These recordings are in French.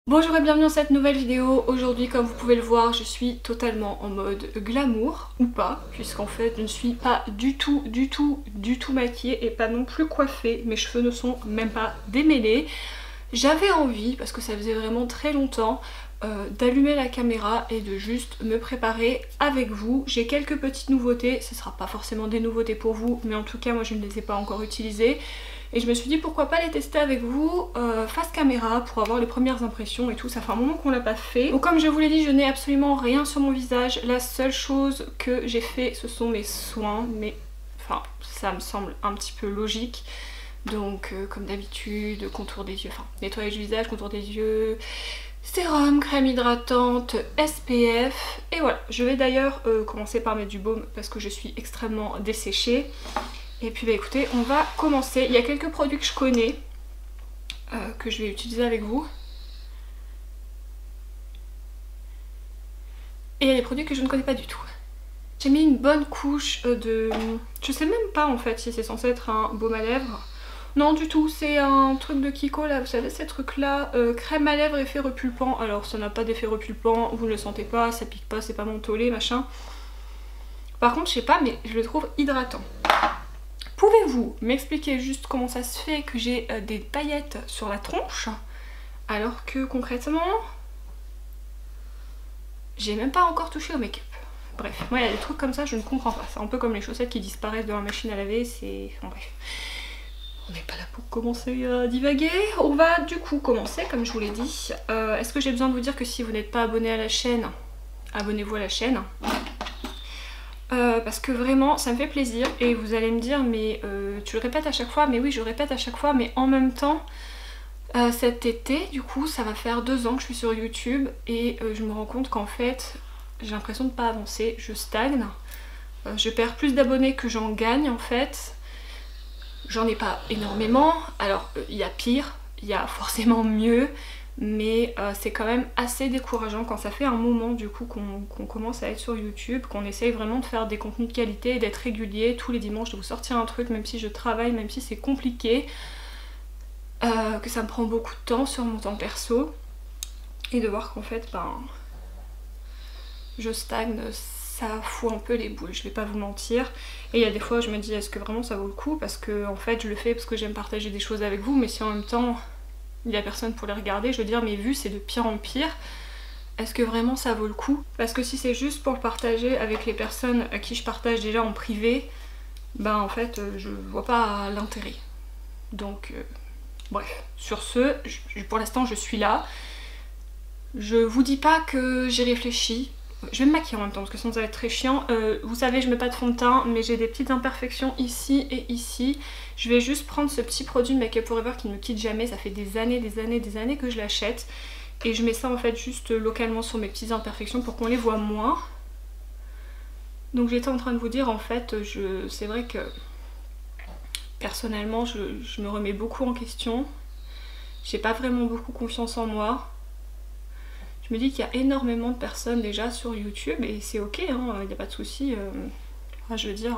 Bonjour et bienvenue dans cette nouvelle vidéo. Aujourd'hui, comme vous pouvez le voir, je suis totalement en mode glamour, ou pas, puisqu'en fait je ne suis pas du tout maquillée et pas non plus coiffée. Mes cheveux ne sont même pas démêlés. J'avais envie, parce que ça faisait vraiment très longtemps, d'allumer la caméra et de juste me préparer avec vous. J'ai quelques petites nouveautés, ce sera pas forcément des nouveautés pour vous, mais en tout cas moi je ne les ai pas encore utilisées. Et je me suis dit pourquoi pas les tester avec vous face caméra pour avoir les premières impressions et tout. Ça fait un moment qu'on l'a pas fait. Donc comme je vous l'ai dit, je n'ai absolument rien sur mon visage. La seule chose que j'ai fait, ce sont mes soins. Mais enfin, ça me semble un petit peu logique. Donc comme d'habitude, contour des yeux, enfin nettoyage du visage, contour des yeux, sérum, crème hydratante, SPF. Et voilà, je vais d'ailleurs commencer par mettre du baume parce que je suis extrêmement desséchée. Et puis bah écoutez, on va commencer. Il y a quelques produits que je connais, que je vais utiliser avec vous. Et il y a des produits que je ne connais pas du tout. J'ai mis une bonne couche de... Je sais même pas en fait si c'est censé être un baume à lèvres. Non du tout, c'est un truc de Kiko là, vous savez ces trucs là, crème à lèvres effet repulpant. Alors ça n'a pas d'effet repulpant, vous ne le sentez pas, ça pique pas, c'est pas mentholé machin. Par contre je sais pas mais je le trouve hydratant. Pouvez-vous m'expliquer juste comment ça se fait que j'ai des paillettes sur la tronche alors que concrètement j'ai même pas encore touché au make-up. Bref, moi il y a des trucs comme ça je ne comprends pas. C'est un peu comme les chaussettes qui disparaissent de la machine à laver, c'est... Enfin bref. On n'est pas là pour commencer à divaguer. On va du coup commencer comme je vous l'ai dit. Est-ce que j'ai besoin de vous dire que si vous n'êtes pas abonné à la chaîne, abonnez-vous à la chaîne. Parce que vraiment ça me fait plaisir et vous allez me dire mais tu le répètes à chaque fois, mais oui je le répète à chaque fois, mais en même temps cet été du coup ça va faire 2 ans que je suis sur YouTube et je me rends compte qu'en fait j'ai l'impression de pas avancer, je stagne, je perds plus d'abonnés que j'en gagne en fait, j'en ai pas énormément, alors il y a pire, il y a forcément mieux. Mais c'est quand même assez décourageant quand ça fait un moment du coup qu'on commence à être sur YouTube, qu'on essaye vraiment de faire des contenus de qualité, d'être régulier, tous les dimanches de vous sortir un truc, même si je travaille, même si c'est compliqué, que ça me prend beaucoup de temps sur mon temps perso, et de voir qu'en fait ben je stagne, ça fout un peu les boules, je vais pas vous mentir. Et il y a des fois je me dis est-ce que vraiment ça vaut le coup, parce que en fait je le fais parce que j'aime partager des choses avec vous, mais si en même temps il n'y a personne pour les regarder, je veux dire mes vues c'est de pire en pire, est-ce que vraiment ça vaut le coup? Parce que si c'est juste pour le partager avec les personnes à qui je partage déjà en privé, ben en fait je vois pas l'intérêt. Donc bref, sur ce, pour l'instant je suis là. Je vous dis pas que j'ai réfléchi. Je vais me maquiller en même temps parce que sinon ça va être très chiant. Vous savez je mets pas de fond de teint mais j'ai des petites imperfections ici et ici. Je vais juste prendre ce petit produit de Make Up For Ever qui ne me quitte jamais. Ça fait des années que je l'achète. Et je mets ça en fait juste localement sur mes petites imperfections pour qu'on les voit moins. Donc j'étais en train de vous dire en fait, c'est vrai que personnellement je me remets beaucoup en question. J'ai pas vraiment beaucoup confiance en moi. Je me dis qu'il y a énormément de personnes déjà sur YouTube et c'est ok, hein, il n'y a pas de souci. Je veux dire,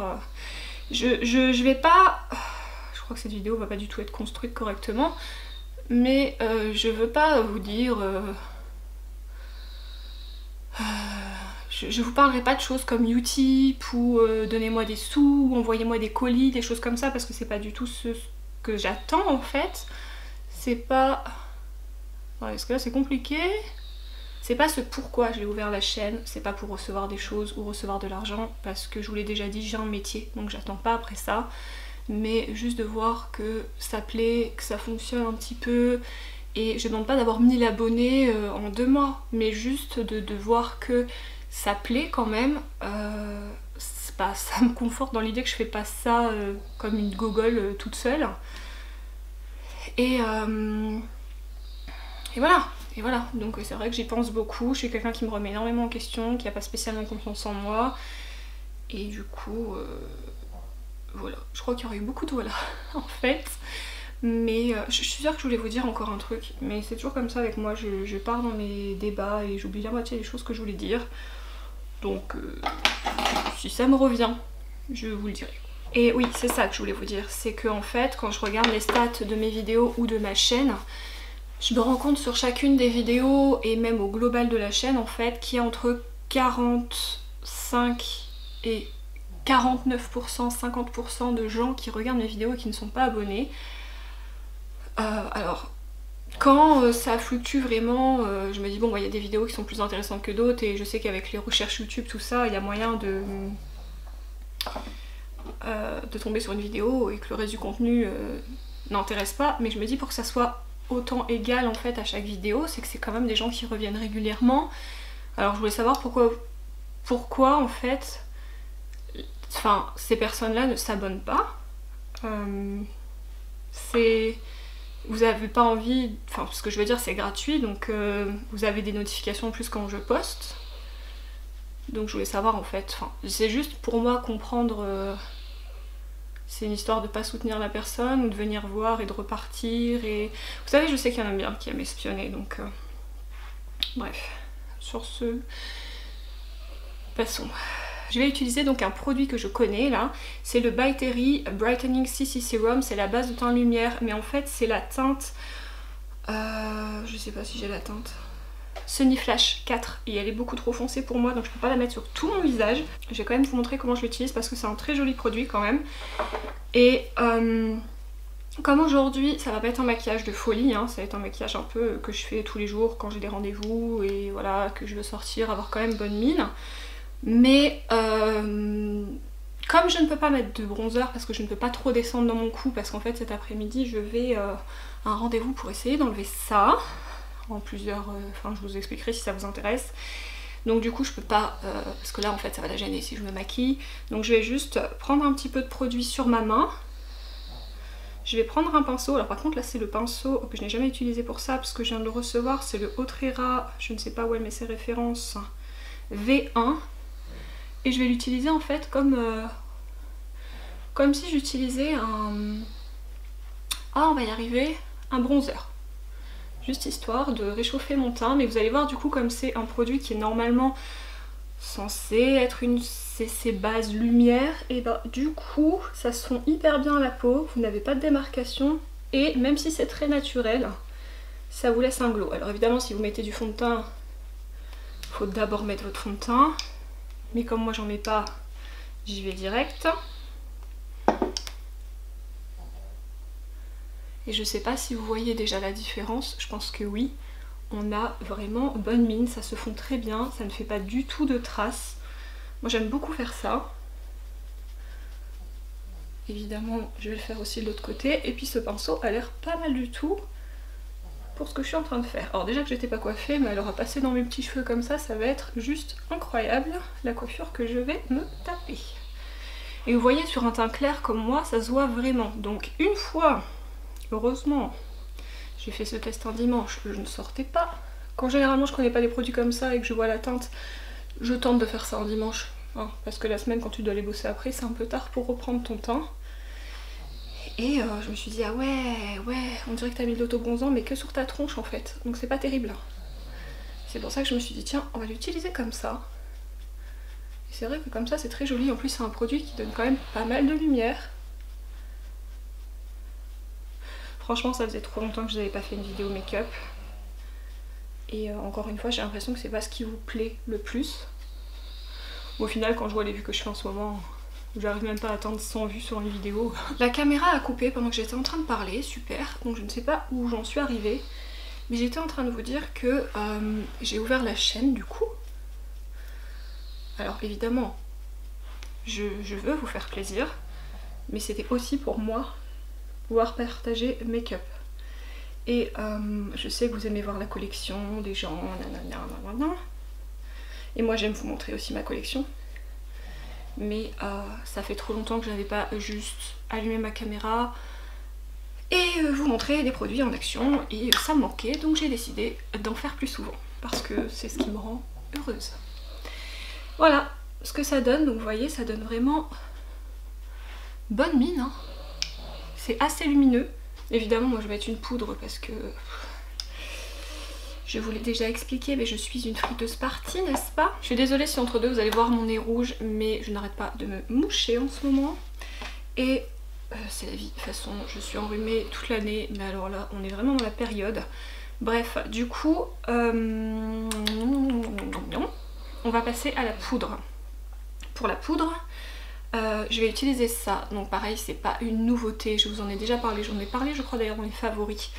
je vais pas... Je crois que cette vidéo va pas du tout être construite correctement, mais je veux pas vous dire... je vous parlerai pas de choses comme Utip ou donnez-moi des sous, ou envoyez-moi des colis, des choses comme ça, parce que c'est pas du tout ce que j'attends en fait. C'est pas... Ouais, parce que là c'est compliqué. C'est pas ce pourquoi j'ai ouvert la chaîne, c'est pas pour recevoir des choses ou recevoir de l'argent, parce que je vous l'ai déjà dit, j'ai un métier, donc j'attends pas après ça, mais juste de voir que ça plaît, que ça fonctionne un petit peu, et je demande pas d'avoir 1000 abonnés en 2 mois, mais juste de voir que ça plaît quand même, ça me conforte dans l'idée que je fais pas ça comme une gogole toute seule. Et voilà. Et voilà, donc c'est vrai que j'y pense beaucoup, je suis quelqu'un qui me remet énormément en question, qui n'a pas spécialement confiance en moi. Et du coup, voilà, je crois qu'il y aurait eu beaucoup de voilà en fait. Mais je suis sûre que je voulais vous dire encore un truc, mais c'est toujours comme ça avec moi, je pars dans mes débats et j'oublie la moitié des choses que je voulais dire. Donc si ça me revient, je vous le dirai. Et oui, c'est ça que je voulais vous dire, c'est que en fait, quand je regarde les stats de mes vidéos ou de ma chaîne, Je me rends compte sur chacune des vidéos et même au global de la chaîne en fait qu'il y a entre 45 et 49%, 50% de gens qui regardent mes vidéos et qui ne sont pas abonnés. Alors quand ça fluctue vraiment, je me dis bon il y a des vidéos qui sont plus intéressantes que d'autres et je sais qu'avec les recherches YouTube tout ça il y a moyen de tomber sur une vidéo et que le reste du contenu n'intéresse pas, mais je me dis pour que ça soit autant égal en fait à chaque vidéo, c'est que c'est quand même des gens qui reviennent régulièrement. Alors je voulais savoir pourquoi en fait ces personnes-là ne s'abonnent pas. Vous avez pas envie, ce que je veux dire c'est gratuit, donc vous avez des notifications en plus quand je poste. Donc je voulais savoir en fait, c'est juste pour moi comprendre, c'est une histoire de pas soutenir la personne ou de venir voir et de repartir et... Vous savez je sais qu'il y en a bien qui aiment espionner donc... Bref, sur ce... Passons. Je vais utiliser donc un produit que je connais là, c'est le By Terry Brightening CC Serum, c'est la base de teint lumière, mais en fait c'est la teinte... je sais pas si j'ai la teinte... Sunny Flash 4 et elle est beaucoup trop foncée pour moi donc je peux pas la mettre sur tout mon visage. Je vais quand même vous montrer comment je l'utilise parce que c'est un très joli produit quand même. Et comme aujourd'hui ça va pas être un maquillage de folie, hein, ça va être un maquillage un peu que je fais tous les jours quand j'ai des rendez-vous et voilà, que je veux sortir, avoir quand même bonne mine. Mais comme je ne peux pas mettre de bronzer parce que je ne peux pas trop descendre dans mon cou parce qu'en fait cet après-midi je vais à un rendez-vous pour essayer d'enlever ça. En plusieurs... je vous expliquerai si ça vous intéresse. Donc du coup je peux pas... parce que là en fait ça va la gêner si je me maquille. Donc je vais juste prendre un petit peu de produit sur ma main. Je vais prendre un pinceau. Alors par contre là c'est le pinceau que je n'ai jamais utilisé pour ça parce que je viens de le recevoir. C'est le Otrera, je ne sais pas où elle met ses références, V1. Et je vais l'utiliser en fait comme si j'utilisais un... Ah on va y arriver, un bronzer. Juste histoire de réchauffer mon teint, mais vous allez voir du coup comme c'est un produit qui est normalement censé être une CC base lumière, et bah du coup ça se fond hyper bien à la peau, vous n'avez pas de démarcation et même si c'est très naturel, ça vous laisse un glow. Alors évidemment si vous mettez du fond de teint, il faut d'abord mettre votre fond de teint, mais comme moi j'en mets pas, j'y vais direct. Et je sais pas si vous voyez déjà la différence, je pense que oui. On a vraiment bonne mine, ça se fond très bien, ça ne fait pas du tout de traces. Moi j'aime beaucoup faire ça. Évidemment je vais le faire aussi de l'autre côté. Et puis ce pinceau a l'air pas mal du tout pour ce que je suis en train de faire. Alors déjà que j'étais pas coiffée, mais alors à passer dans mes petits cheveux comme ça va être juste incroyable la coiffure que je vais me taper. Et vous voyez sur un teint clair comme moi, ça se voit vraiment. Donc une fois... Heureusement, j'ai fait ce test un dimanche, je ne sortais pas. Quand généralement je connais pas des produits comme ça et que je vois la teinte, je tente de faire ça un dimanche. Hein, parce que la semaine quand tu dois aller bosser après, c'est un peu tard pour reprendre ton teint. Et je me suis dit, ah ouais, on dirait que t'as mis de l'autobronzant mais que sur ta tronche en fait. Donc c'est pas terrible. C'est pour ça que je me suis dit, tiens, on va l'utiliser comme ça. Et c'est vrai que comme ça c'est très joli, en plus c'est un produit qui donne quand même pas mal de lumière. Franchement ça faisait trop longtemps que je n'avais pas fait une vidéo make-up. Et encore une fois j'ai l'impression que c'est pas ce qui vous plaît le plus. Au final quand je vois les vues que je fais en ce moment, j'arrive même pas à atteindre 100 vues sur une vidéo. La caméra a coupé pendant que j'étais en train de parler, super. Donc je ne sais pas où j'en suis arrivée. Mais j'étais en train de vous dire que j'ai ouvert la chaîne du coup. Alors évidemment je veux vous faire plaisir. Mais c'était aussi pour moi pouvoir partager make-up. Et je sais que vous aimez voir la collection des gens, nanana. Et moi j'aime vous montrer aussi ma collection. Mais ça fait trop longtemps que je n'avais pas juste allumé ma caméra et vous montrer des produits en action. Et ça me manquait, donc j'ai décidé d'en faire plus souvent. Parce que c'est ce qui me rend heureuse. Voilà ce que ça donne. Donc vous voyez, ça donne vraiment bonne mine, hein. C'est assez lumineux. Évidemment, moi je vais mettre une poudre parce que je vous l'ai déjà expliqué, mais je suis une friteuse partie, n'est-ce pas? Je suis désolée si entre deux vous allez voir mon nez rouge, mais je n'arrête pas de me moucher en ce moment. Et c'est la vie, de toute façon, je suis enrhumée toute l'année, mais alors là, on est vraiment dans la période. Bref, du coup, on va passer à la poudre. Pour la poudre, je vais utiliser ça. Donc pareil, c'est pas une nouveauté, je vous en ai déjà parlé. J'en ai parlé, je crois, d'ailleurs dans les favoris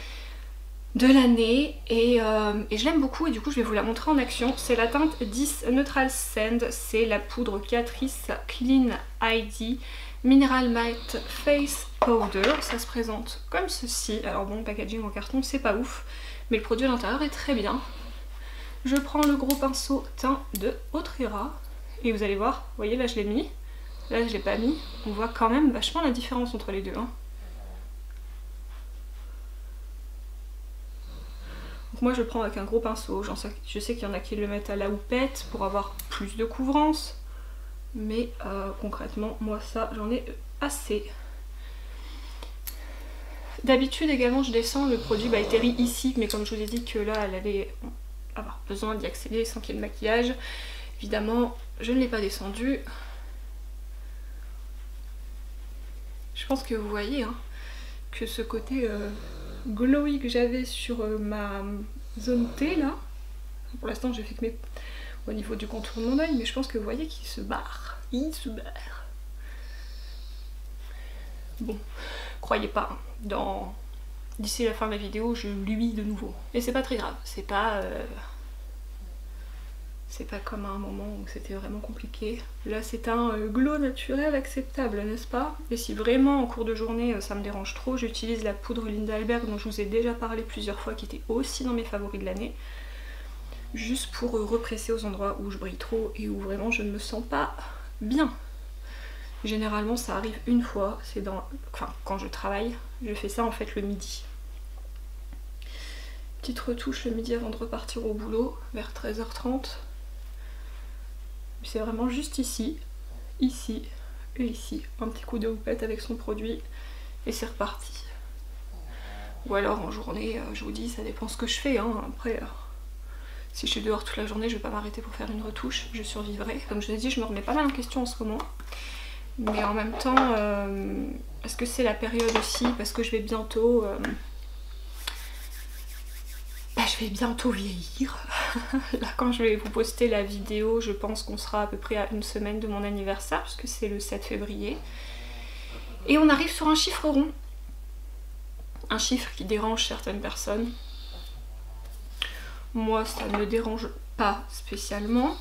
de l'année. Et je l'aime beaucoup et du coup, je vais vous la montrer en action. C'est la teinte 10 Neutral Sand. C'est la poudre Catrice Clean ID Mineral Matte Face Powder. Ça se présente comme ceci. Alors bon, le packaging en carton, c'est pas ouf. Mais le produit à l'intérieur est très bien. Je prends le gros pinceau teint de Autrera. Et vous allez voir, vous voyez là je l'ai mis. Là je l'ai pas mis. On voit quand même vachement la différence entre les deux. Hein. Donc moi je le prends avec un gros pinceau. Je sais qu'il y en a qui le mettent à la houppette pour avoir plus de couvrance. Mais concrètement, moi ça j'en ai assez. D'habitude également je descends le produit By Terry ici, mais comme je vous ai dit que là elle allait avoir besoin d'y accéder sans qu'il y ait de maquillage, évidemment je ne l'ai pas descendu. Je pense que vous voyez hein, que ce côté glowy que j'avais sur ma zone T là, pour l'instant j'ai fait que au niveau du contour de mon œil, mais je pense que vous voyez qu'il se barre. Il se barre. Bon, croyez pas, d'ici la fin de la vidéo, je luis de nouveau. Et c'est pas très grave, c'est pas comme à un moment où c'était vraiment compliqué. Là c'est un glow naturel acceptable, n'est-ce pas? Et si vraiment en cours de journée ça me dérange trop, j'utilise la poudre Linda Albert dont je vous ai déjà parlé plusieurs fois, qui était aussi dans mes favoris de l'année. Juste pour represser aux endroits où je brille trop et où vraiment je ne me sens pas bien. Généralement ça arrive une fois, c'est quand je travaille, je fais ça en fait le midi. Petite retouche le midi avant de repartir au boulot, vers 13h30. C'est vraiment juste ici, ici et ici. Un petit coup de houppette avec son produit et c'est reparti. Ou alors en journée, je vous dis, ça dépend ce que je fais. Hein. Après, si je suis dehors toute la journée, je vais pas m'arrêter pour faire une retouche, je survivrai. Comme je vous ai dit, je me remets pas mal en question en ce moment. Mais en même temps, est-ce que c'est la période aussi? Parce que je vais bientôt... je vais bientôt vieillir. Là, quand je vais vous poster la vidéo, je pense qu'on sera à peu près à une semaine de mon anniversaire, puisque c'est le 7 février. Et on arrive sur un chiffre rond. Un chiffre qui dérange certaines personnes. Moi, ça ne me dérange pas spécialement.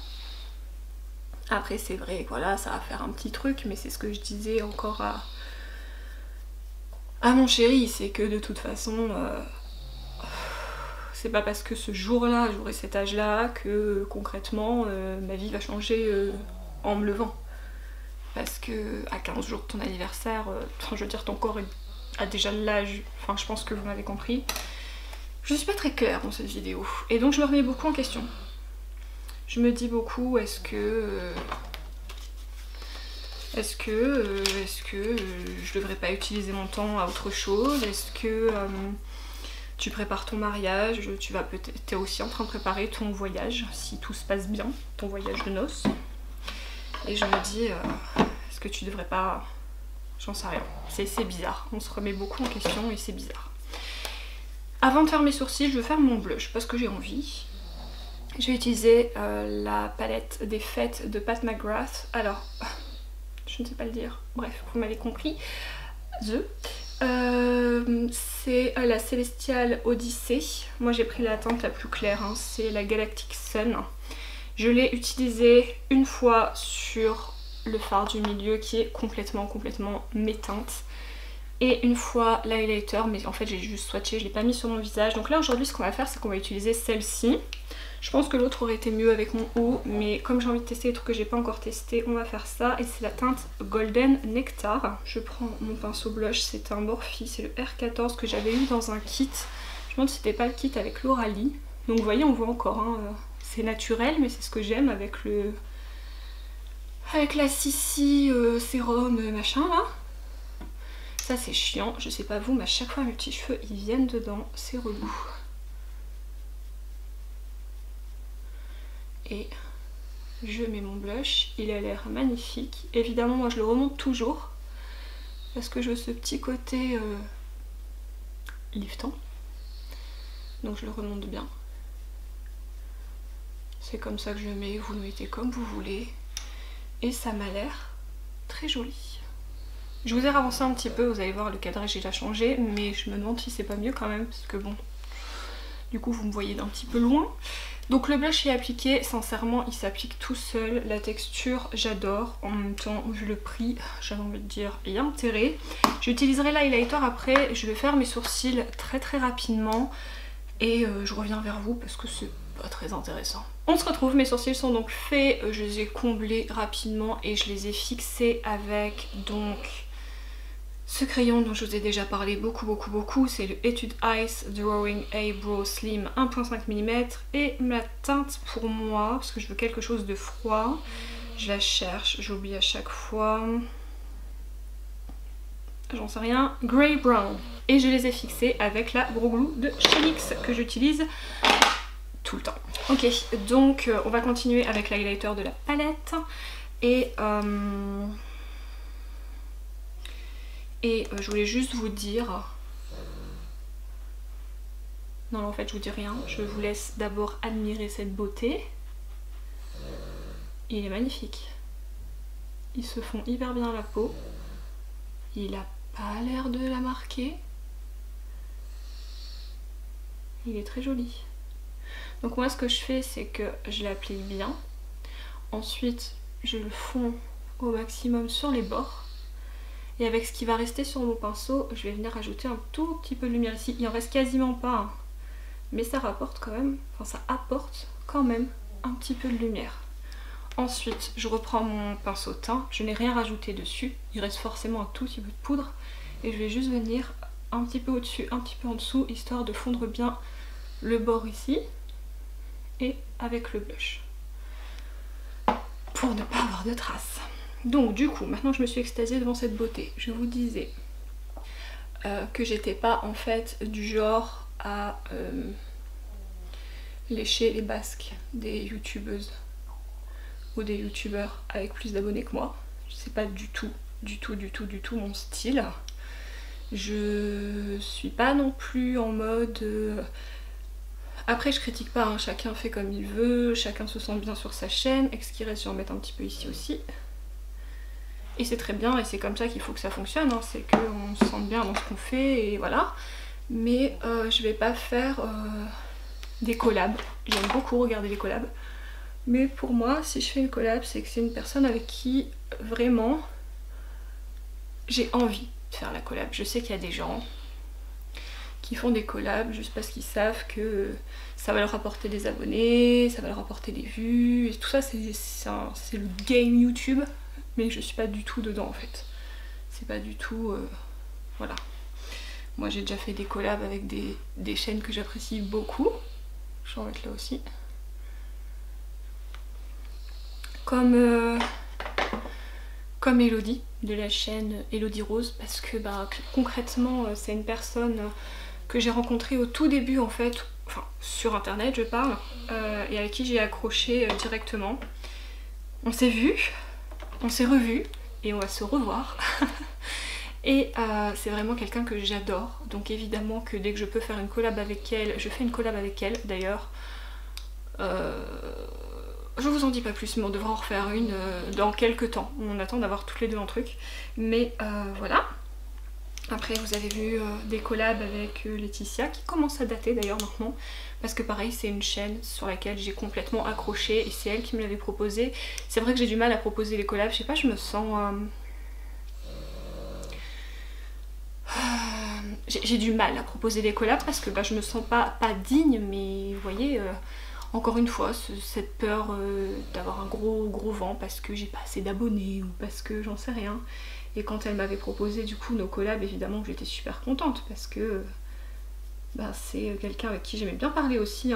Après c'est vrai, voilà, ça va faire un petit truc, mais c'est ce que je disais encore à mon chéri, c'est que de toute façon, c'est pas parce que ce jour-là, j'aurai cet âge-là, que concrètement, ma vie va changer en me levant. Parce que à 15 jours de ton anniversaire, je veux dire, ton corps a déjà l'âge, enfin je pense que vous m'avez compris. Je suis pas très claire dans cette vidéo, et donc je me remets beaucoup en question. Je me dis beaucoup, est-ce que je devrais pas utiliser mon temps à autre chose? Est-ce que tu prépares ton mariage? T'es aussi en train de préparer ton voyage, si tout se passe bien, ton voyage de noces. Et je me dis, est-ce que tu devrais pas... J'en sais rien. C'est bizarre. On se remet beaucoup en question et c'est bizarre. Avant de faire mes sourcils, je vais faire mon blush parce que j'ai envie. Je vais utiliser la palette des fêtes de Pat McGrath. Alors, je ne sais pas le dire. Bref, vous m'avez compris. C'est la Celestial Odyssey. Moi j'ai pris la teinte la plus claire, hein. C'est la Galactic Sun. Je l'ai utilisée une fois sur le fard du milieu qui est complètement m'éteinte. Et une fois l'highlighter, mais en fait j'ai juste swatché, je l'ai pas mis sur mon visage. Donc là aujourd'hui ce qu'on va faire, c'est qu'on va utiliser celle-ci. Je pense que l'autre aurait été mieux avec mon haut, mais comme j'ai envie de tester les trucs que j'ai pas encore testé, on va faire ça. Et c'est la teinte Golden Nectar. Je prends mon pinceau blush, c'est un Morphe, c'est le R14 que j'avais eu dans un kit. Je me demande si c'était pas le kit avec l'Oralie. Donc vous voyez, on voit encore, hein, c'est naturel, mais c'est ce que j'aime avec la Sissi sérum machin là. Ça c'est chiant, je sais pas vous, mais à chaque fois mes petits cheveux ils viennent dedans, c'est relou. Et je mets mon blush, il a l'air magnifique. Évidemment moi je le remonte toujours parce que je veux ce petit côté liftant. donc je le remonte bien. C'est comme ça que je mets, vous le mettez comme vous voulez. Et ça m'a l'air très joli. Je vous ai ravancé un petit peu, vous allez voir le cadrage il a changé, mais je me demande si c'est pas mieux quand même, parce que bon, du coup vous me voyez d'un petit peu loin. Donc le blush est appliqué, sincèrement il s'applique tout seul, la texture j'adore, en même temps vu le prix, j'avais envie de dire il y a intérêt. J'utiliserai l'highlighter après, je vais faire mes sourcils très rapidement et je reviens vers vous parce que c'est pas très intéressant. On se retrouve, mes sourcils sont donc faits, je les ai comblés rapidement et je les ai fixés avec donc ce crayon dont je vous ai déjà parlé beaucoup, c'est le Etude Ice Drawing Eyebrow Slim 1.5 mm et ma teinte pour moi, parce que je veux quelque chose de froid, je la cherche, j'oublie à chaque fois, j'en sais rien, Grey Brown. Et je les ai fixés avec la Brow Glue de chez NYX que j'utilise tout le temps. Ok, donc on va continuer avec l'highlighter de la palette et je voulais juste vous dire... Non, en fait, je vous dis rien. Je vous laisse d'abord admirer cette beauté. Il est magnifique. Ils se font hyper bien à la peau. Il a pas l'air de la marquer. Il est très joli. Donc moi, ce que je fais, c'est que je l'applique bien. Ensuite, je le fonds au maximum sur les bords. Et avec ce qui va rester sur mon pinceau, je vais venir ajouter un tout petit peu de lumière ici. Il en reste quasiment pas, hein. Mais ça rapporte quand même, enfin ça apporte quand même un petit peu de lumière. Ensuite, je reprends mon pinceau teint, je n'ai rien rajouté dessus. Il reste forcément un tout petit peu de poudre. Et je vais juste venir un petit peu au-dessus, un petit peu en dessous, histoire de fondre bien le bord ici. Et avec le blush. Pour ne pas avoir de traces. Donc du coup, maintenant je me suis extasiée devant cette beauté. Je vous disais que j'étais pas en fait du genre à lécher les basques des youtubeuses ou des youtubeurs avec plus d'abonnés que moi. C'est pas du tout mon style. Je suis pas non plus en mode... Après je critique pas, hein, chacun fait comme il veut, chacun se sent bien sur sa chaîne. Exquirez, je vais en mettre un petit peu ici aussi. Et c'est très bien et c'est comme ça qu'il faut que ça fonctionne, hein. C'est qu'on se sente bien dans ce qu'on fait et voilà. Mais je vais pas faire des collabs. J'aime beaucoup regarder les collabs. Mais pour moi, si je fais une collab, c'est que c'est une personne avec qui vraiment j'ai envie de faire la collab. Je sais qu'il y a des gens qui font des collabs juste parce qu'ils savent que ça va leur apporter des abonnés, ça va leur apporter des vues et tout ça, c'est le game YouTube. Mais je suis pas du tout dedans en fait. C'est pas du tout... voilà. Moi j'ai déjà fait des collabs avec des chaînes que j'apprécie beaucoup. Je vais en mettre là aussi. Comme Elodie, de la chaîne Elodie Rose. Parce que bah, concrètement c'est une personne que j'ai rencontrée au tout début en fait. Enfin sur internet je parle. Et avec qui j'ai accroché directement. On s'est vus. On s'est revus et on va se revoir. Et c'est vraiment quelqu'un que j'adore. Donc évidemment que dès que je peux faire une collab avec elle, je fais une collab avec elle. D'ailleurs, je vous en dis pas plus, mais on devra en refaire une dans quelques temps. On attend d'avoir toutes les deux un truc. Mais voilà. Après vous avez vu des collabs avec Laetitia qui commencent à dater d'ailleurs maintenant. Parce que pareil c'est une chaîne sur laquelle j'ai complètement accroché et c'est elle qui me l'avait proposé. C'est vrai que j'ai du mal à proposer les collabs, je sais pas, je me sens... j'ai du mal à proposer des collabs parce que bah, je me sens pas digne, mais vous voyez, encore une fois, cette peur d'avoir un gros vent parce que j'ai pas assez d'abonnés ou parce que j'en sais rien. Et quand elle m'avait proposé du coup nos collabs, évidemment j'étais super contente parce que bah, c'est quelqu'un avec qui j'aimais bien parler aussi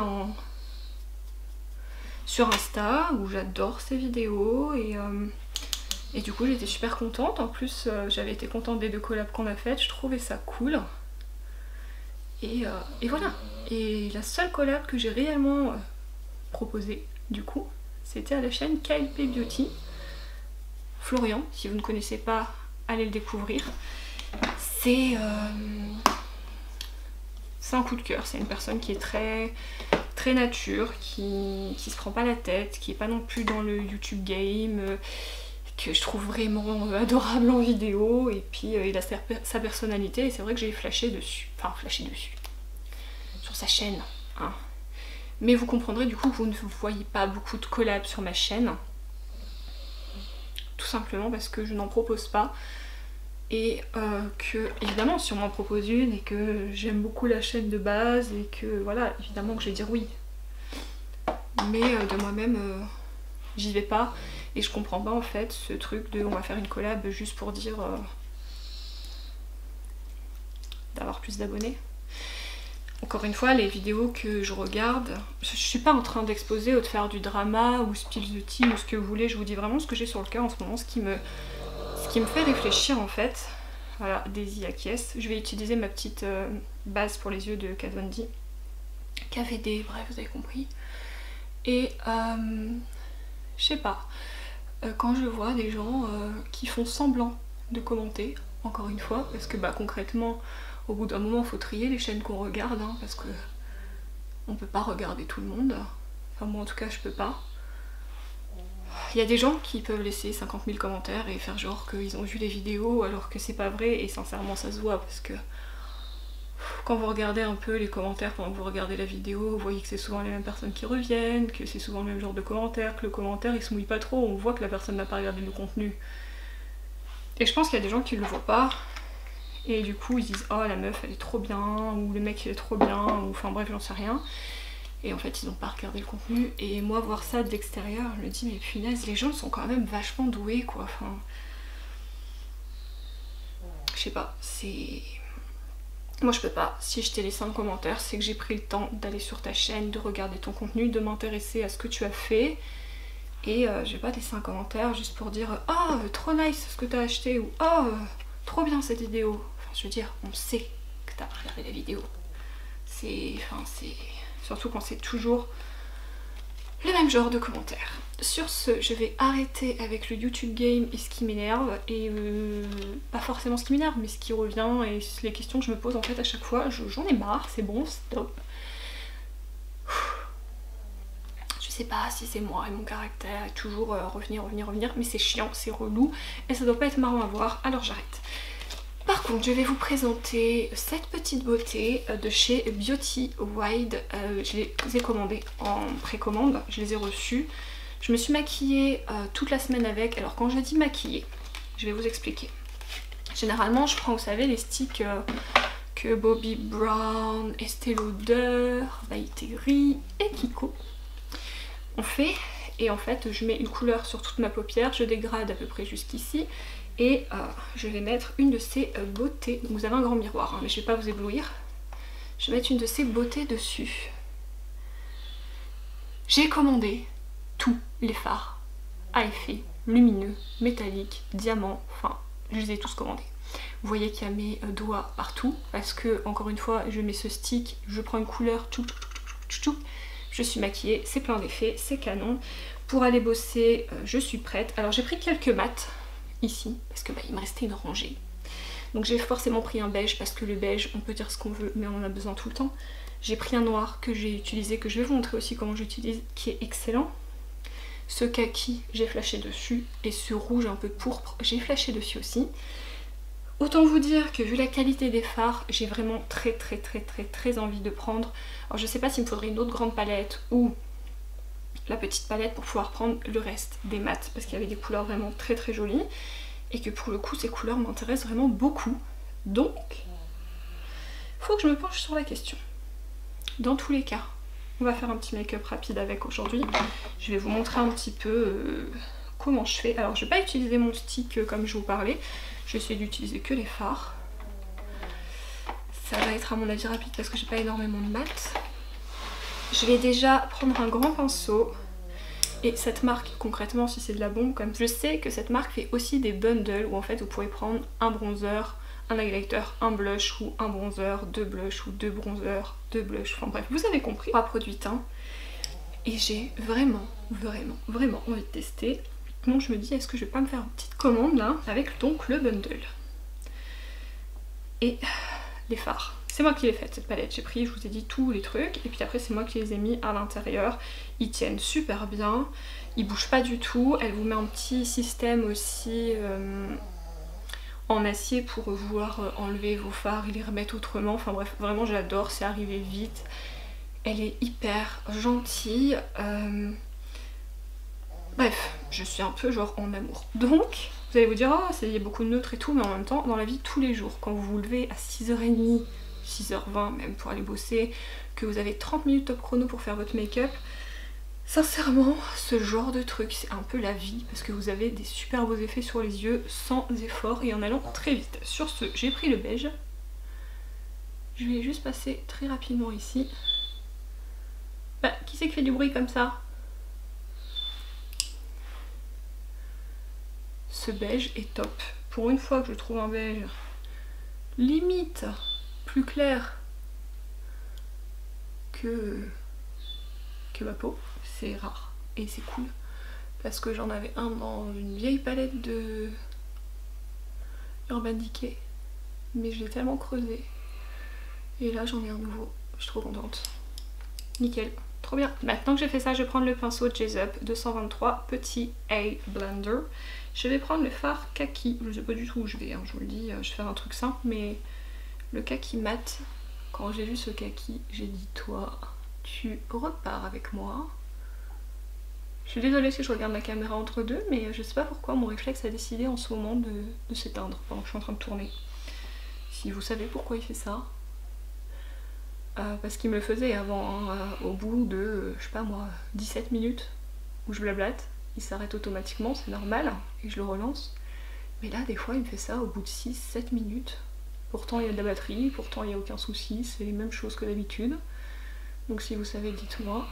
sur Insta, où j'adore ses vidéos et du coup j'étais super contente. En plus j'avais été contente des deux collabs qu'on a faites, je trouvais ça cool. Et voilà. Et la seule collab que j'ai réellement proposée du coup, c'était à la chaîne KLP Beauty. Florian, si vous ne connaissez pas, allez le découvrir. C'est c'est un coup de cœur, c'est une personne qui est très nature, qui se prend pas la tête, qui est pas non plus dans le YouTube game, que je trouve vraiment adorable en vidéo, et puis il a sa personnalité, et c'est vrai que j'ai flashé dessus, sur sa chaîne, hein. Mais vous comprendrez du coup que vous ne voyez pas beaucoup de collabs sur ma chaîne, tout simplement parce que je n'en propose pas, et que évidemment si on m'en propose une et que j'aime beaucoup la chaîne de base et que voilà, évidemment que je vais dire oui, mais de moi-même j'y vais pas, et je comprends pas en fait ce truc de on va faire une collab juste pour dire d'avoir plus d'abonnés. Encore une fois, les vidéos que je regarde, je suis pas en train d'exposer ou de faire du drama ou spill the tea ou ce que vous voulez, je vous dis vraiment ce que j'ai sur le cœur en ce moment, ce qui me fait réfléchir en fait. Voilà, Daisy acquiesce. Je vais utiliser ma petite base pour les yeux de Kat Von D, KVD, bref, vous avez compris. Et je sais pas, quand je vois des gens qui font semblant de commenter, encore une fois, parce que bah concrètement, au bout d'un moment, il faut trier les chaînes qu'on regarde, hein, parce que on peut pas regarder tout le monde. Enfin moi en tout cas je peux pas. Il y a des gens qui peuvent laisser 50 000 commentaires et faire genre qu'ils ont vu les vidéos alors que c'est pas vrai, et sincèrement ça se voit parce que quand vous regardez un peu les commentaires pendant que vous regardez la vidéo, vous voyez que c'est souvent les mêmes personnes qui reviennent, que c'est souvent le même genre de commentaires, que le commentaire il se mouille pas trop, on voit que la personne n'a pas regardé le contenu. Et je pense qu'il y a des gens qui le voient pas, et du coup ils disent oh la meuf elle est trop bien, ou le mec il est trop bien, ou enfin bref j'en sais rien. Et en fait ils n'ont pas regardé le contenu, et moi voir ça de l'extérieur, je me dis mais punaise, les gens sont quand même vachement doués quoi, enfin... Je sais pas, c'est... Moi je peux pas, si je t'ai laissé un commentaire, c'est que j'ai pris le temps d'aller sur ta chaîne, de regarder ton contenu, de m'intéresser à ce que tu as fait, et je vais pas te laisser un commentaire juste pour dire « Oh, trop nice ce que t'as acheté » ou « Oh, trop bien cette vidéo ». Enfin je veux dire, on sait que t'as regardé la vidéo. C'est... Enfin c'est... Surtout quand c'est toujours le même genre de commentaires. Sur ce, je vais arrêter avec le YouTube game et ce qui m'énerve, et pas forcément ce qui m'énerve, mais ce qui revient et les questions que je me pose en fait à chaque fois. J'en ai marre, c'est bon, stop. Je sais pas si c'est moi et mon caractère, et toujours revenir, mais c'est chiant, c'est relou, et ça doit pas être marrant à voir, alors j'arrête. Par contre, je vais vous présenter cette petite beauté de chez Beauty Wild. Je les ai commandées en précommande, je les ai reçues. Je me suis maquillée toute la semaine avec. Alors quand je dis maquillée, je vais vous expliquer. Généralement, je prends, vous savez, les sticks que Bobbi Brown, Estée Lauder, By Terry et Kiko ont fait. Et en fait, je mets une couleur sur toute ma paupière, je dégrade à peu près jusqu'ici. Et je vais mettre une de ces beautés. Donc vous avez un grand miroir, hein, mais je vais pas vous éblouir. Je vais mettre une de ces beautés dessus. J'ai commandé tous les fards à effet lumineux, métallique, diamant, enfin je les ai tous commandés. Vous voyez qu'il y a mes doigts partout parce que encore une fois je mets ce stick, je prends une couleur, je suis maquillée, c'est plein d'effets, c'est canon. Pour aller bosser, je suis prête. Alors j'ai pris quelques mats ici parce que bah, il me restait une rangée. Donc j'ai forcément pris un beige parce que le beige, on peut dire ce qu'on veut mais on en a besoin tout le temps. J'ai pris un noir que j'ai utilisé, que je vais vous montrer aussi comment j'utilise, qui est excellent. Ce kaki, j'ai flashé dessus, et ce rouge un peu pourpre, j'ai flashé dessus aussi. Autant vous dire que vu la qualité des fards, j'ai vraiment très envie de prendre. Alors je sais pas s'il me faudrait une autre grande palette ou la petite palette pour pouvoir prendre le reste des mats, parce qu'il y avait des couleurs vraiment très jolies, et que pour le coup ces couleurs m'intéressent vraiment beaucoup. Donc, faut que je me penche sur la question. Dans tous les cas, on va faire un petit make-up rapide avec aujourd'hui. Je vais vous montrer un petit peu comment je fais. Alors je vais pas utiliser mon stick comme je vous parlais, je vais essayer d'utiliser que les fards. Ça va être à mon avis rapide parce que j'ai pas énormément de mat. Je vais déjà prendre un grand pinceau. Et cette marque, concrètement, si c'est de la bombe, comme je sais que cette marque fait aussi des bundles où en fait vous pouvez prendre un bronzer, un highlighter, un blush ou un bronzer, deux blushs ou deux bronzers, deux blushs, enfin bref, vous avez compris. 3 produits teints. Et j'ai vraiment envie de tester. Donc je me dis, est-ce que je vais pas me faire une petite commande là, avec donc le bundle. Et les fards. C'est moi qui l'ai faite cette palette, j'ai pris, je vous ai dit, tous les trucs, et puis après c'est moi qui les ai mis à l'intérieur. Ils tiennent super bien, ils bougent pas du tout, elle vous met un petit système aussi en acier pour pouvoir enlever vos fards et les remettre autrement. Enfin bref, vraiment j'adore, c'est arrivé vite. Elle est hyper gentille. Bref, je suis un peu genre en amour. Donc, vous allez vous dire, oh, il y a beaucoup de neutres et tout, mais en même temps, dans la vie, tous les jours, quand vous vous levez à 6h30, 6h20 même pour aller bosser, que vous avez 30 minutes top chrono pour faire votre make-up, sincèrement, ce genre de truc, c'est un peu la vie, parce que vous avez des super beaux effets sur les yeux, sans effort, et en allant très vite. Sur ce, j'ai pris le beige. Je vais juste passer très rapidement ici. Bah, qui c'est qui fait du bruit comme ça? Ce beige est top. Pour une fois que je trouve un beige limite plus clair que ma peau, c'est rare et c'est cool parce que j'en avais un dans une vieille palette de Urban Decay, mais je l'ai tellement creusé et là j'en ai un nouveau, je suis trop contente. Nickel, trop bien. Maintenant que j'ai fait ça, je vais prendre le pinceau J-Up 223 petit A Blender. Je vais prendre le fard kaki, je sais pas du tout où je vais, hein, je vous le dis, je vais faire un truc simple, mais le kaki mat, quand j'ai vu ce kaki, j'ai dit toi, tu repars avec moi. Je suis désolée si je regarde la caméra entre deux, mais je sais pas pourquoi mon réflexe a décidé en ce moment de s'éteindre pendant que je suis en train de tourner. Si vous savez pourquoi il fait ça, parce qu'il me le faisait avant, hein, au bout de, je sais pas moi, 17 minutes où je blablate. Il s'arrête automatiquement, c'est normal, et je le relance. Mais là, des fois, il me fait ça au bout de 6-7 minutes. Pourtant, il y a de la batterie, pourtant, il n'y a aucun souci, c'est les mêmes choses que d'habitude. Donc si vous savez, dites-moi.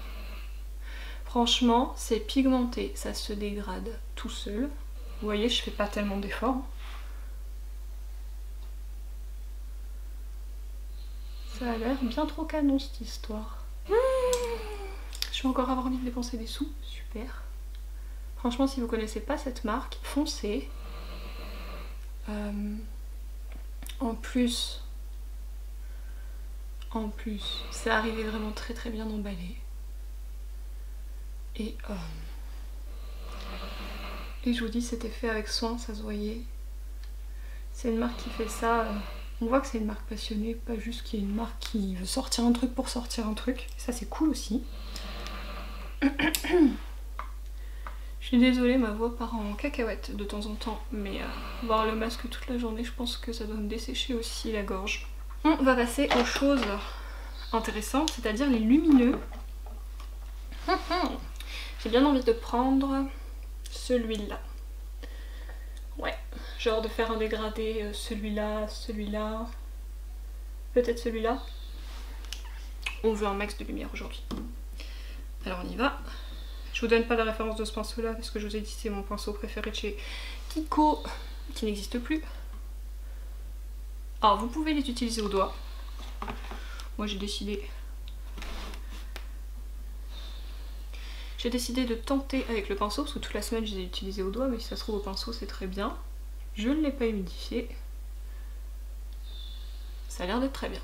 Franchement, c'est pigmenté, ça se dégrade tout seul. Vous voyez, je fais pas tellement d'efforts. Ça a l'air bien trop canon, cette histoire. Je vais encore avoir envie de dépenser des sous, super. Franchement, si vous connaissez pas cette marque, foncez. En plus, c'est arrivé vraiment très très bien emballé. Et je vous dis, c'était fait avec soin, ça se voyait. C'est une marque qui fait ça. On voit que c'est une marque passionnée, pas juste qu'il y a une marque qui veut sortir un truc pour sortir un truc. Et ça, c'est cool aussi. Je suis désolée, ma voix part en cacahuète de temps en temps, mais voir le masque toute la journée, je pense que ça doit me dessécher aussi la gorge. On va passer aux choses intéressantes, c'est-à-dire les lumineux. J'ai bien envie de prendre celui-là. Ouais, genre de faire un dégradé, celui-là, celui-là, peut-être celui-là. On veut un max de lumière aujourd'hui. Alors on y va. Je vous donne pas la référence de ce pinceau là parce que je vous ai dit c'est mon pinceau préféré de chez Kiko qui n'existe plus. Alors vous pouvez les utiliser au doigt. Moi j'ai décidé de tenter avec le pinceau parce que toute la semaine je les ai utilisés au doigt, mais si ça se trouve au pinceau c'est très bien. Je ne l'ai pas humidifié. Ça a l'air d'être très bien.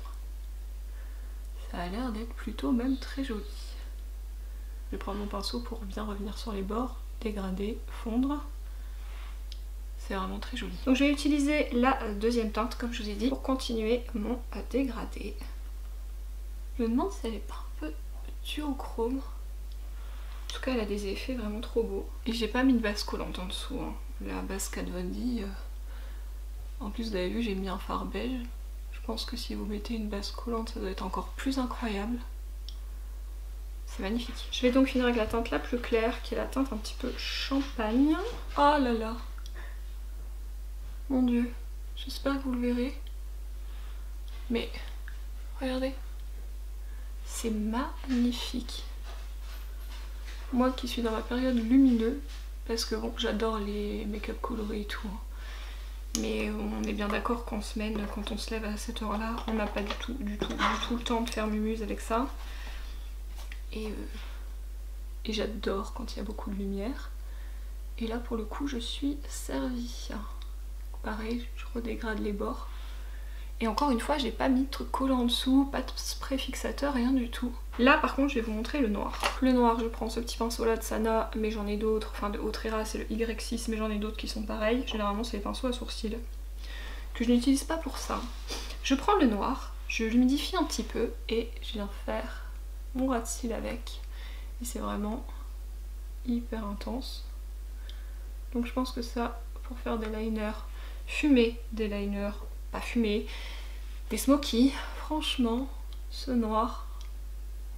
Ça a l'air d'être plutôt même très joli. Je vais prendre mon pinceau pour bien revenir sur les bords, dégrader, fondre. C'est vraiment très joli. Donc je vais utiliser la deuxième teinte, comme je vous ai dit, pour continuer mon dégradé. Je me demande si elle est pas un peu duochrome. En tout cas, elle a des effets vraiment trop beaux. Et j'ai pas mis de base collante en dessous. Hein. La base Kat Von D. En plus, vous avez vu, j'ai mis un fard beige. Je pense que si vous mettez une base collante, ça doit être encore plus incroyable. C'est magnifique. Je vais donc finir avec la teinte la plus claire, qui est la teinte un petit peu champagne. Oh là là. Mon dieu. J'espère que vous le verrez. Mais, regardez. C'est magnifique. Moi qui suis dans ma période lumineux, parce que bon, j'adore les make-up colorés et tout. Hein. Mais on est bien d'accord qu'en semaine, quand on se lève à cette heure-là, on n'a pas du tout le temps de faire mumuse avec ça. Et j'adore quand il y a beaucoup de lumière. Et là pour le coup je suis servie. Pareil, je redégrade les bords. Et encore une fois, j'ai pas mis de truc collant en dessous, pas de spray fixateur, rien du tout. Là par contre je vais vous montrer le noir. Le noir, je prends ce petit pinceau là de Sana, mais j'en ai d'autres, enfin de Autrera, c'est le Y6, mais j'en ai d'autres qui sont pareils. Généralement c'est les pinceaux à sourcils, que je n'utilise pas pour ça. Je prends le noir, je l'humidifie un petit peu et je viens faire mon ras de cils avec. Et c'est vraiment hyper intense. Donc je pense que ça, pour faire des liners fumés, des liners pas fumés, des smokies, franchement, ce noir,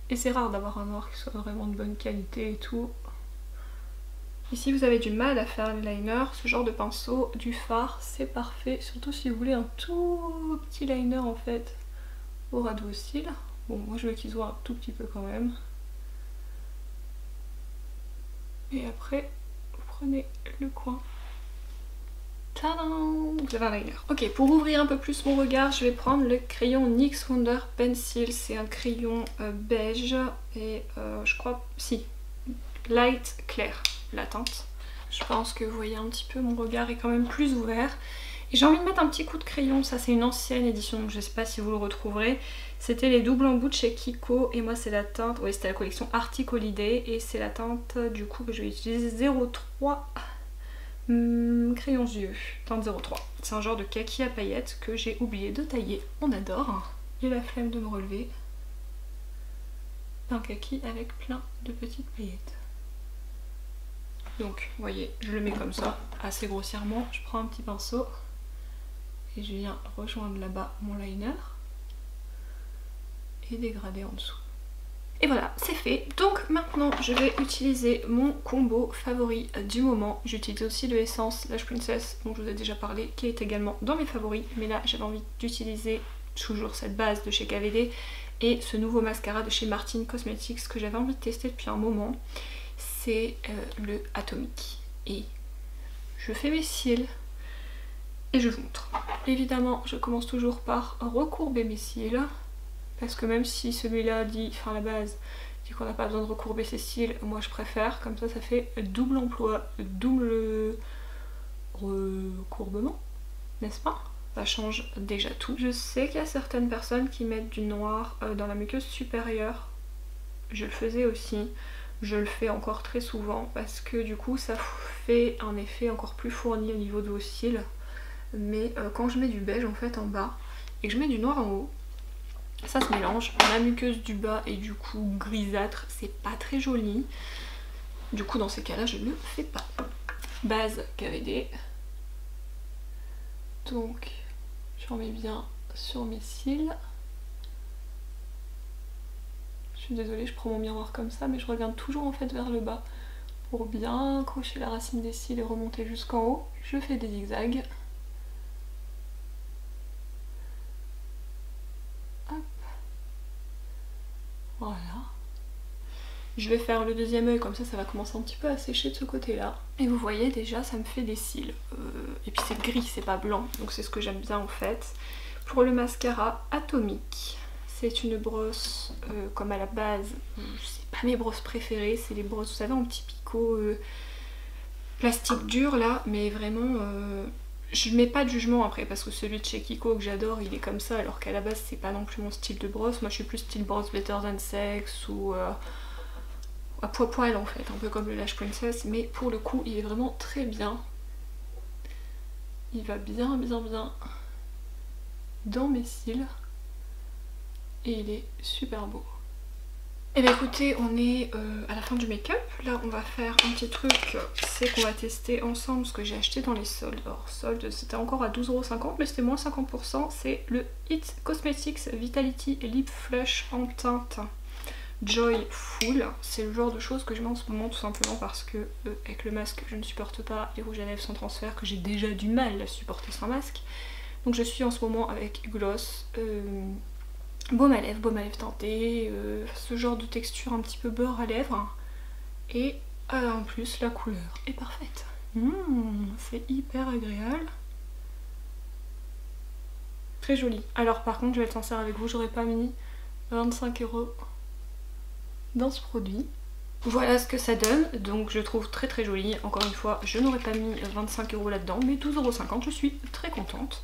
et c'est rare d'avoir un noir qui soit vraiment de bonne qualité et tout. Et si vous avez du mal à faire les liners, ce genre de pinceau du fard, c'est parfait, surtout si vous voulez un tout petit liner en fait au ras de vos cils. Bon, moi je veux qu'ils soient un tout petit peu quand même. Et après, vous prenez le coin. Tadam! Vous avez un liner. Ok, pour ouvrir un peu plus mon regard, je vais prendre le crayon NYX Wonder Pencil. C'est un crayon beige et je crois, si, light clair, la teinte. Je pense que vous voyez un petit peu, mon regard est quand même plus ouvert. Et j'ai envie de mettre un petit coup de crayon, ça c'est une ancienne édition, donc je sais pas si vous le retrouverez. C'était les doubles embouts de chez Kiko et moi c'est la teinte, oui c'était la collection Arctic Holiday et c'est la teinte du coup que je vais utiliser 03 crayons yeux, teinte 03. C'est un genre de kaki à paillettes que j'ai oublié de tailler, on adore. J'ai la flemme de me relever. Un kaki avec plein de petites paillettes. Donc vous voyez, je le mets comme ça, assez grossièrement, je prends un petit pinceau. Et je viens rejoindre là-bas mon liner et dégrader en dessous. Et voilà, c'est fait. Donc maintenant je vais utiliser mon combo favori du moment. J'utilise aussi de l'essence Lash Princess dont je vous ai déjà parlé, qui est également dans mes favoris. Mais là j'avais envie d'utiliser toujours cette base de chez KVD et ce nouveau mascara de chez Martin Cosmetics que j'avais envie de tester depuis un moment. C'est le Atomic. Et je fais mes cils. Et je vous montre. Évidemment, je commence toujours par recourber mes cils. Parce que même si celui-là dit, enfin la base, dit qu'on n'a pas besoin de recourber ses cils, moi je préfère. Comme ça, ça fait double emploi, double recourbement, n'est-ce pas? Ça change déjà tout. Je sais qu'il y a certaines personnes qui mettent du noir dans la muqueuse supérieure. Je le faisais aussi. Je le fais encore très souvent parce que du coup, ça fait un effet encore plus fourni au niveau de vos cils. Mais quand je mets du beige en fait en bas et que je mets du noir en haut, ça se mélange. La muqueuse du bas est du coup grisâtre, c'est pas très joli. Du coup dans ces cas là je ne le fais pas. Base KVD. Donc j'en mets bien sur mes cils. Je suis désolée, je prends mon miroir comme ça mais je regarde toujours en fait vers le bas pour bien accrocher la racine des cils et remonter jusqu'en haut. Je fais des zigzags. Voilà. Je vais faire le deuxième œil, comme ça va commencer un petit peu à sécher de ce côté-là. Et vous voyez déjà, ça me fait des cils. Et puis c'est gris, c'est pas blanc, donc c'est ce que j'aime bien en fait. Pour le mascara Atomic, c'est une brosse comme à la base, c'est pas mes brosses préférées, c'est les brosses, vous savez, en petit picot plastique dur là, mais vraiment... je mets pas de jugement après parce que celui de chez Kiko que j'adore il est comme ça alors qu'à la base c'est pas non plus mon style de brosse. Moi je suis plus style brosse Better Than Sex ou à poil en fait, un peu comme le Lash Princess, mais pour le coup il est vraiment très bien. Il va bien dans mes cils et il est super beau. Et bien écoutez, on est à la fin du make-up. Là on va faire un petit truc, c'est qu'on va tester ensemble ce que j'ai acheté dans les soldes. Alors soldes c'était encore à 12,50€ mais c'était moins 50%. C'est le It Cosmetics Vitality Lip Flush en teinte Joy Full. C'est le genre de choses que je mets en ce moment tout simplement parce que avec le masque je ne supporte pas les rouges à lèvres sans transfert, que j'ai déjà du mal à supporter sans masque. Donc je suis en ce moment avec gloss, baume à lèvres teintée, ce genre de texture un petit peu beurre à lèvres. Et en plus la couleur est parfaite. C'est hyper agréable. Très joli. Alors par contre je vais être sincère avec vous, j'aurais pas mis 25€ dans ce produit. Voilà ce que ça donne, donc je trouve très très joli. Encore une fois, je n'aurais pas mis 25€ là-dedans, mais 12,50€, je suis très contente.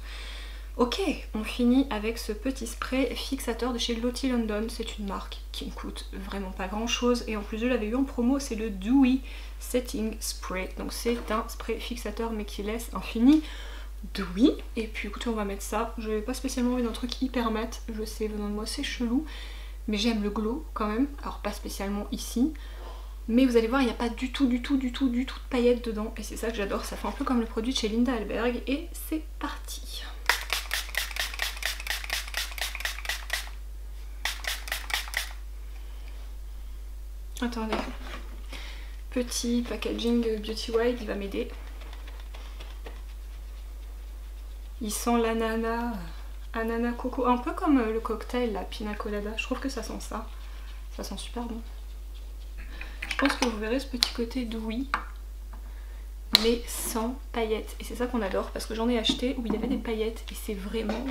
Ok, on finit avec ce petit spray fixateur de chez Lottie London. C'est une marque qui ne coûte vraiment pas grand chose et en plus je l'avais eu en promo, c'est le Dewy Setting Spray. Donc c'est un spray fixateur mais qui laisse un fini dewy. Et puis écoutez, on va mettre ça. Je n'avais pas spécialement envie d'un truc hyper mat, je sais, venant de moi c'est chelou, mais j'aime le glow quand même. Alors pas spécialement ici, mais vous allez voir, il n'y a pas du tout de paillettes dedans et c'est ça que j'adore. Ça fait un peu comme le produit de chez Linda Alberg et c'est parti. Attendez, petit packaging Beauty Wild, il va m'aider. Il sent l'ananas, ananas coco, un peu comme le cocktail, la pina colada. Je trouve que ça sent ça. Ça sent super bon. Je pense que vous verrez ce petit côté dewy, mais sans paillettes. Et c'est ça qu'on adore parce que j'en ai acheté où il y avait des paillettes et c'est vraiment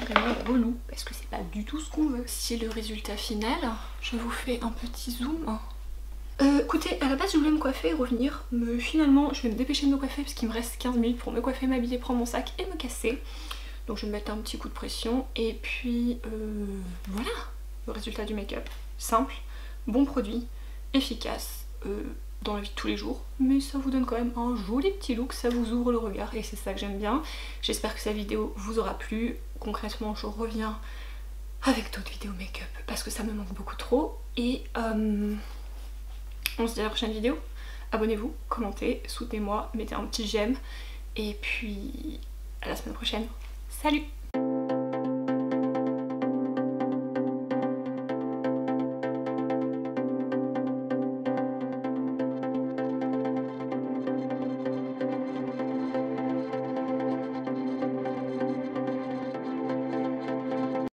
relou parce que c'est pas du tout ce qu'on veut. Si le résultat final, je vous fais un petit zoom. Écoutez, à la base je voulais me coiffer et revenir, mais finalement je vais me dépêcher de me coiffer parce qu'il me reste 15 minutes pour me coiffer, m'habiller, prendre mon sac et me casser. Donc je vais me mettre un petit coup de pression et puis voilà le résultat du make-up. Simple, bon produit, efficace dans la vie de tous les jours, mais ça vous donne quand même un joli petit look, ça vous ouvre le regard et c'est ça que j'aime bien. J'espère que cette vidéo vous aura plu. Concrètement je reviens avec d'autres vidéos make-up parce que ça me manque beaucoup trop et on se dit à la prochaine vidéo. Abonnez-vous, commentez, soutenez-moi, mettez un petit j'aime et puis à la semaine prochaine. Salut!